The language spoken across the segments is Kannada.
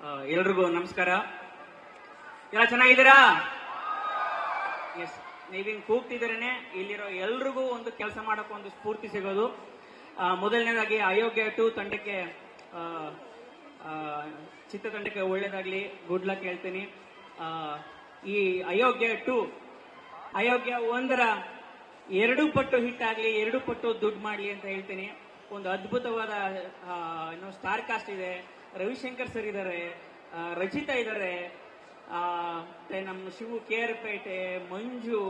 ಎಲ್ರಿಗೂ ನಮಸ್ಕಾರ. ಎಲ್ಲ ಚೆನ್ನಾಗಿದ್ದೀರಾ? ಎಸ್, ನೀವಿಂಗ್ ಕೂಗ್ತಿದ್ದೀರೇನೆ ಇಲ್ಲಿರೋ ಎಲ್ರಿಗೂ ಒಂದು ಕೆಲಸ ಮಾಡಕ್ಕೆ ಒಂದು ಸ್ಫೂರ್ತಿ ಸಿಗೋದು. ಮೊದಲನೇದಾಗಿ ಅಯೋಗ್ಯ 2 ತಂಡಕ್ಕೆ, ಚಿತ್ರತಂಡಕ್ಕೆ ಒಳ್ಳೇದಾಗ್ಲಿ, ಗುಡ್ ಲಕ್ ಹೇಳ್ತೀನಿ. ಈ ಅಯೋಗ್ಯ 2 ಅಯೋಗ್ಯ 1ರ 2 ಪಟ್ಟು ಹಿಟ್ ಆಗ್ಲಿ, 2 ಪಟ್ಟು ದುಡ್ಡು ಮಾಡ್ಲಿ ಅಂತ ಹೇಳ್ತೀನಿ. ಒಂದು ಅದ್ಭುತವಾದ ಸ್ಟಾರ್ ಕಾಸ್ಟ್ ಇದೆ. ರವಿಶಂಕರ್ ಸರ್ ಇದ್ದಾರೆ, ರಚಿತಾ ಇದ್ದಾರೆ, ಮತ್ತೆ ನಮ್ಮ ಶಿವು ಕೇರ್ಪೇಟೆ, ಮಂಜು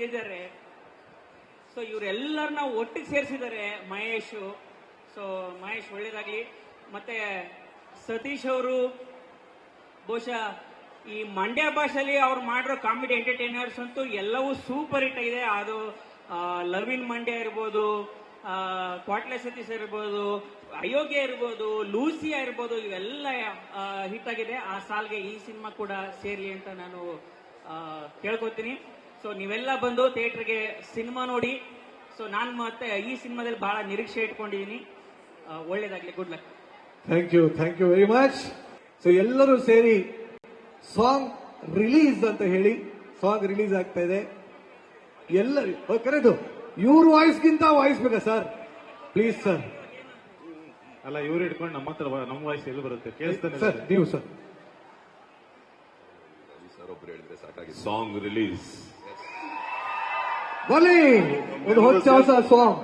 ಇದ್ದಾರೆ. ಸೊ ಇವರೆಲ್ಲರನ್ನ ಒಟ್ಟಿಗೆ ಸೇರಿಸಿದ್ದಾರೆ ಮಹೇಶ್. ಸೊ ಮಹೇಶ್ ಒಳ್ಳೇದಾಗ್ಲಿ. ಮತ್ತೆ ಸತೀಶ್ ಅವರು ಬಹುಶಃ ಈ ಮಂಡ್ಯ ಭಾಷೆಯಲ್ಲಿ ಅವ್ರು ಮಾಡಿರೋ ಕಾಮಿಡಿ ಎಂಟರ್ಟೈನರ್ಸ್ ಅಂತೂ ಎಲ್ಲವೂ ಸೂಪರ್ ಹಿಟ್ ಆಗಿದೆ. ಅದು ಲವ್ ಇನ್ ಮಂಡ್ಯ ಇರ್ಬೋದು, ಕ್ವಾಟ್ಲೆ ಸತೀಶ್ ಇರ್ಬೋದು, ಅಯೋಗ್ಯ ಇರ್ಬೋದು, ಲೂಸಿಯಾ ಇರ್ಬೋದು, ಇವೆಲ್ಲ ಹಿಟ್ ಆಗಿದೆ. ಆ ಸಾಲ್ಗೆ ಈ ಸಿನಿಮಾ ಕೂಡ ಸೇರ್ಲಿ ಅಂತ ನಾನು ಕೇಳ್ಕೊತೀನಿ. ಸೊ ನೀವೆಲ್ಲ ಬಂದು ಥಿಯೇಟರ್ಗೆ ಸಿನಿಮಾ ನೋಡಿ. ಸೊ ನಾನು ಮತ್ತೆ ಈ ಸಿನಿಮಾದಲ್ಲಿ ಬಹಳ ನಿರೀಕ್ಷೆ ಇಟ್ಕೊಂಡಿದ್ದೀನಿ. ಒಳ್ಳೇದಾಗ್ಲಿ, good luck. Thank you very much. So ಎಲ್ಲರೂ ಸೇರಿ ಸಾಂಗ್ ರಿಲೀಸ್ ಅಂತ ಹೇಳಿ, ಸಾಂಗ್ ರಿಲೀಸ್ ಆಗ್ತಾ ಇದೆ. ಎಲ್ಲರೂ ಕರೆದು ಇವ್ರ ವಾಯ್ಸ್ಗಿಂತ ವಾಯ್ಸ್ ಬೇಕಾ ಸರ್? Please sir. ಅಲ್ಲ, ಇವ್ರು ಇಟ್ಕೊಂಡು ನಮ್ಮ ಹತ್ರ ನಮ್ಮ ವಾಯ್ಸ್ ಎಲ್ಲಿ ಬರುತ್ತೆ? ಕೇಳಿಸ್ತಾನೆ ಸರ್, ನೀವು ಸರ್. ಸಾಂಗ್ ರಿಲೀಸ್ ಬನ್ನಿ, ಒಂದು ಹೊಸ ಸಾಂಗ್.